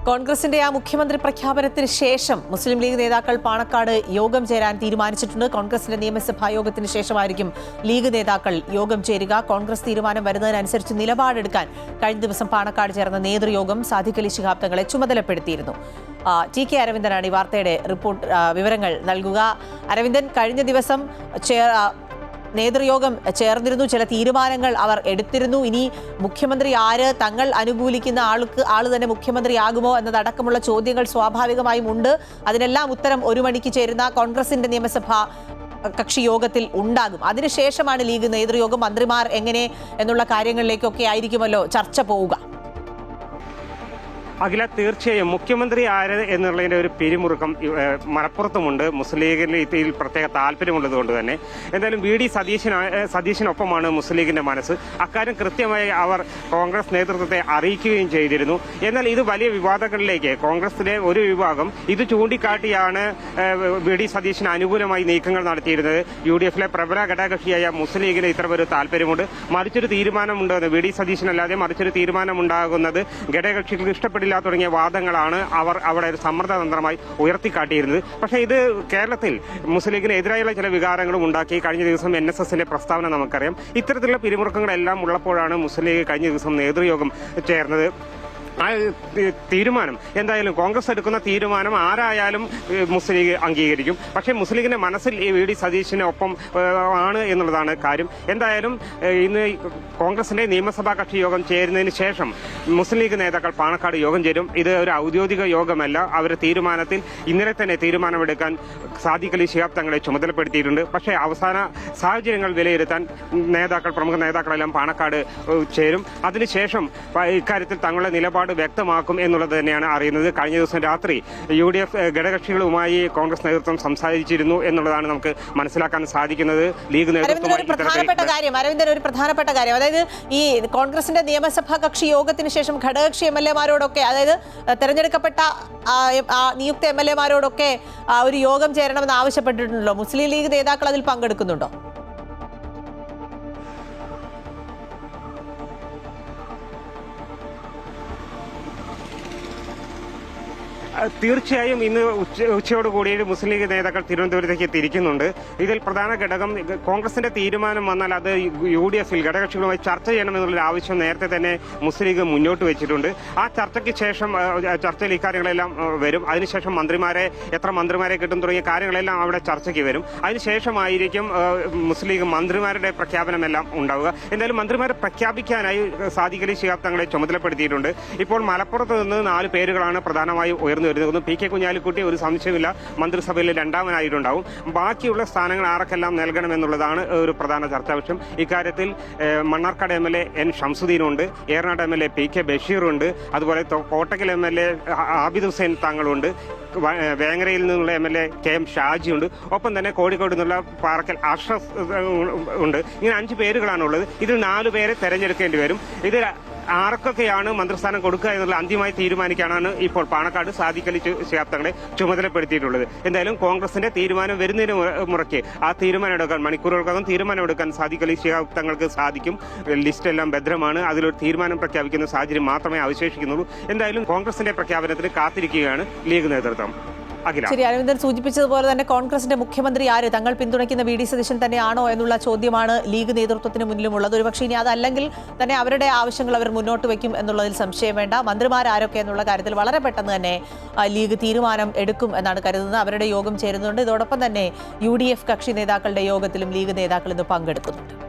കോൺഗ്രസിന്റെ ആ മുഖ്യമന്ത്രി പ്രഖ്യാപനത്തിന് ശേഷം മുസ്ലിം ലീഗ് നേതാക്കൾ പാണക്കാട് യോഗം ചേരാൻ തീരുമാനിച്ചിട്ടുണ്ട്. കോൺഗ്രസിന്റെ നിയമസഭാ യോഗത്തിന് ശേഷമായിരിക്കും ലീഗ് നേതാക്കൾ യോഗം ചേരുക. കോൺഗ്രസ് തീരുമാനം വരുന്നതിനനുസരിച്ച് നിലപാടെടുക്കാൻ കഴിഞ്ഞ ദിവസം പാണക്കാട് ചേർന്ന നേതൃയോഗം സാദിഖ് അലി ശിഹാബ് തങ്ങളെ ചുമതലപ്പെടുത്തിയിരുന്നു. ടി.കെ. അരവിന്ദനാണ് ഈ വാർത്തയുടെ വിവരങ്ങൾ നൽകുക. അരവിന്ദൻ, കഴിഞ്ഞ ദിവസം നേതൃയോഗം ചേർന്നിരുന്നു, ചില തീരുമാനങ്ങൾ അവർ എടുത്തിരുന്നു. ഇനി മുഖ്യമന്ത്രി ആര്, തങ്ങൾ അനുകൂലിക്കുന്ന ആള് തന്നെ മുഖ്യമന്ത്രിയാകുമോ എന്നതടക്കമുള്ള ചോദ്യങ്ങൾ സ്വാഭാവികമായും ഉണ്ട്. അതിനെല്ലാം ഉത്തരം 1 മണിക്ക് ചേരുന്ന കോൺഗ്രസിന്റെ നിയമസഭാ കക്ഷി യോഗത്തിൽ ഉണ്ടാകും. അതിനുശേഷമാണ് ലീഗ് നേതൃയോഗം. മന്ത്രിമാർ എങ്ങനെ എന്നുള്ള കാര്യങ്ങളിലേക്കൊക്കെ ആയിരിക്കുമല്ലോ ചർച്ച പോവുക. അഖില, തീർച്ചയായും മുഖ്യമന്ത്രി ആര് എന്നുള്ളതിന്റെ ഒരു പിരിമുറുക്കം മലപ്പുറത്തുമുണ്ട്. മുസ്ലിം ലീഗിന് ഇതിൽ പ്രത്യേക താല്പര്യമുള്ളത് കൊണ്ട് തന്നെ എന്തായാലും വി ഡി സതീശനൊപ്പമാണ് മുസ്ലിം ലീഗിന്റെ മനസ്സ്. അക്കാര്യം കൃത്യമായി അവർ കോൺഗ്രസ് നേതൃത്വത്തെ അറിയിക്കുകയും ചെയ്തിരുന്നു. എന്നാൽ ഇത് വലിയ വിവാദങ്ങളിലേക്ക് കോൺഗ്രസിലെ ഒരു വിഭാഗം ഇത് ചൂണ്ടിക്കാട്ടിയാണ് വി ഡി സതീശന് അനുകൂലമായി നീക്കങ്ങൾ നടത്തിയിരുന്നത്. UDF-ലെ പ്രബല ഘടകകക്ഷിയായ മുസ്ലിം ലീഗിന് ഇത്തരമൊരു താല്പര്യമുണ്ട്. മറിച്ചൊരു തീരുമാനമുണ്ടെന്ന് വി ഡി സതീശനല്ലാതെ മറിച്ചൊരു തീരുമാനമുണ്ടാകുന്നത് ഘടകകക്ഷികൾക്ക് ഇഷ്ടപ്പെട്ടില്ല തുടങ്ങിയ വാദങ്ങളാണ് അവർ അവിടെ ഒരു സമ്മർദ്ദതന്ത്രമായി ഉയർത്തിക്കാട്ടിയിരുന്നത്. പക്ഷേ ഇത് കേരളത്തിൽ മുസ്ലിം ലീഗിന് എതിരായുള്ള ചില വികാരങ്ങളും ഉണ്ടാക്കി. കഴിഞ്ഞ ദിവസം NSSന്റെ പ്രസ്താവന നമുക്കറിയാം. ഇത്തരത്തിലുള്ള പിരിമുറുക്കങ്ങളെല്ലാം ഉള്ളപ്പോഴാണ് മുസ്ലിം ലീഗ് കഴിഞ്ഞ ദിവസം നേതൃയോഗം ചേർന്നത്. ആ തീരുമാനം എന്തായാലും കോൺഗ്രസ് എടുക്കുന്ന തീരുമാനം ആരായാലും മുസ്ലിം ലീഗ് അംഗീകരിക്കും. പക്ഷേ മുസ്ലിം ലീഗിന്റെ മനസ്സിൽ ഈ വി ഡി സതീശിനൊപ്പം ആണ് എന്നുള്ളതാണ് കാര്യം. എന്തായാലും ഇന്ന് കോൺഗ്രസിന്റെ നിയമസഭാ കക്ഷി യോഗം ചേരുന്നതിന് ശേഷം മുസ്ലിം ലീഗ് നേതാക്കൾ പാണക്കാട് യോഗം ചേരും. ഇത് ഒരു ഔദ്യോഗിക യോഗമല്ല. അവരുടെ തീരുമാനത്തിൽ ഇന്നലെ തന്നെ തീരുമാനമെടുക്കാൻ സാദിഖ് അലി ശിഹാബ് തങ്ങളെ ചുമതലപ്പെടുത്തിയിട്ടുണ്ട്. പക്ഷേ അവസാന സാഹചര്യങ്ങൾ വിലയിരുത്താൻ പ്രമുഖ നേതാക്കളെല്ലാം പാണക്കാട് ചേരും. അതിനുശേഷം ഇക്കാര്യത്തിൽ തങ്ങളുടെ നിലപാട് വ്യക്തമാക്കും എന്നുള്ളത് തന്നെയാണ് അറിയുന്നത്. കഴിഞ്ഞ ദിവസം രാത്രി UDF ഘടകകക്ഷികളുമായി കോൺഗ്രസ് നേതൃത്വം സംസാരിച്ചിരുന്നു എന്നുള്ളതാണ് നമുക്ക് മനസ്സിലാക്കാൻ സാധിക്കുന്നത്. ലീഗ് നേതൃത്വം ഒരു പ്രധാനപ്പെട്ട കാര്യം, അതായത് ഈ കോൺഗ്രസിന്റെ നിയമസഭാ കക്ഷി യോഗത്തിന് ശേഷം ഘടകകക്ഷി MLA-മാരോടൊക്കെ, അതായത് തെരഞ്ഞെടുക്കപ്പെട്ട നിയുക്ത MLA-മാരോടൊക്കെ ഒരു യോഗം ചേരണമെന്ന് ആവശ്യപ്പെട്ടിട്ടുണ്ടല്ലോ. മുസ്ലിം ലീഗ് നേതാക്കൾ അതിൽ പങ്കെടുക്കുന്നുണ്ടോ? തീർച്ചയായും ഇന്ന് ഉച്ചയോടുകൂടി മുസ്ലിം ലീഗ് നേതാക്കൾ തിരുവനന്തപുരത്തേക്ക് തിരിക്കുന്നുണ്ട്. ഇതിൽ പ്രധാന ഘടകം കോൺഗ്രസിന്റെ തീരുമാനം വന്നാൽ അത് UDF-ൽ ഘടകകക്ഷികളുമായി ചർച്ച ചെയ്യണമെന്നുള്ള ആവശ്യം നേരത്തെ തന്നെ മുസ്ലിം ലീഗ് മുന്നോട്ട് വെച്ചിട്ടുണ്ട്. ആ ചർച്ചയ്ക്ക് ശേഷം ചർച്ചയിൽ ഇക്കാര്യങ്ങളെല്ലാം വരും. അതിനുശേഷം എത്ര മന്ത്രിമാരെ കിട്ടും തുടങ്ങിയ കാര്യങ്ങളെല്ലാം അവിടെ ചർച്ചയ്ക്ക് വരും. അതിനുശേഷമായിരിക്കും മുസ്ലിം ലീഗ് മന്ത്രിമാരുടെ പ്രഖ്യാപനമെല്ലാം ഉണ്ടാവുക. എന്തായാലും മന്ത്രിമാരെ പ്രഖ്യാപിക്കാനായി സാദിഖ് അലി ശിഹാബ് തങ്ങളെ ചുമതലപ്പെടുത്തിയിട്ടുണ്ട്. ഇപ്പോൾ മലപ്പുറത്ത് നിന്ന് 4 പേരുകളാണ് പ്രധാനമായും ഉയർന്നു വരുന്നത്. P.K. കുഞ്ഞാലിക്കുട്ടി ഒരു സംശയമില്ല മന്ത്രിസഭയിൽ 2ാമനായിട്ടുണ്ടാവും. ബാക്കിയുള്ള സ്ഥാനങ്ങൾ ആർക്കെല്ലാം നൽകണമെന്നുള്ളതാണ് ഒരു പ്രധാന ചർച്ചാ വിഷയം. ഇക്കാര്യത്തിൽ Mannarkkad MLA N. ഷംസുദ്ദീനുണ്ട്, Eranad MLA P.K. ബഷീറുണ്ട്, അതുപോലെ കോട്ടക്കൽ MLA ആബിദ് ഹുസൈൻ താങ്കളുണ്ട്, വേങ്ങരയിൽ നിന്നുള്ള MLA KM ഷാജിയുണ്ട്, ഒപ്പം തന്നെ കോഴിക്കോട് നിന്നുള്ള പാറക്കൽ അഷ്റഫ് ഉണ്ട്. ഇങ്ങനെ 5 പേരുകളാണുള്ളത്. ഇതിൽ 4 പേരെ തെരഞ്ഞെടുക്കേണ്ടി വരും. ഇത് ആർക്കൊക്കെയാണ് മന്ത്രിസ്ഥാനം കൊടുക്കുക എന്നുള്ള അന്തിമമായി തീരുമാനിക്കാനാണ് ഇപ്പോൾ പാണക്കാട് സാദിഖ് അലി ശിഹാബ് തങ്ങളെ ചുമതലപ്പെടുത്തിയിട്ടുള്ളത്. എന്തായാലും കോൺഗ്രസിന്റെ തീരുമാനം വരുന്നതിന് മുറയ്ക്ക് ആ തീരുമാനമെടുക്കാൻ മണിക്കൂറുകൾക്കകം തീരുമാനമെടുക്കാൻ സാദിഖ് അലി ശിഹാബ് തങ്ങൾക്ക് സാധിക്കും. ലിസ്റ്റ് എല്ലാം ഭദ്രമാണ്. അതിലൊരു തീരുമാനം പ്രഖ്യാപിക്കുന്ന സാഹചര്യം മാത്രമേ അവശേഷിക്കുന്നുള്ളൂ. എന്തായാലും കോൺഗ്രസിന്റെ പ്രഖ്യാപനത്തിന് കാത്തിരിക്കുകയാണ് ലീഗ് നേതൃത്വം. ശരി, അരവിന്ദൻ സൂചിപ്പിച്ചതുപോലെ തന്നെ കോൺഗ്രസിന്റെ മുഖ്യമന്ത്രി ആര്, തങ്ങൾ പിന്തുണയ്ക്കുന്ന വി ഡി സതീശൻ തന്നെയാണോ എന്നുള്ള ചോദ്യമാണ് ലീഗ് നേതൃത്വത്തിന് മുന്നിലുമുള്ളത്. ഒരുപക്ഷെ ഇനി അതല്ലെങ്കിൽ തന്നെ അവരുടെ ആവശ്യങ്ങൾ അവർ മുന്നോട്ട് വയ്ക്കും എന്നുള്ളതിൽ സംശയം വേണ്ട. മന്ത്രിമാരൊക്കെ എന്നുള്ള കാര്യത്തിൽ വളരെ പെട്ടെന്ന് തന്നെ ലീഗ് തീരുമാനം എടുക്കും എന്നാണ് കരുതുന്നത്. അവരുടെ യോഗം ചേരുന്നുണ്ട്. ഇതോടൊപ്പം തന്നെ UDF കക്ഷി നേതാക്കളുടെ യോഗത്തിലും ലീഗ് നേതാക്കൾ ഇന്ന് പങ്കെടുക്കുന്നുണ്ട്.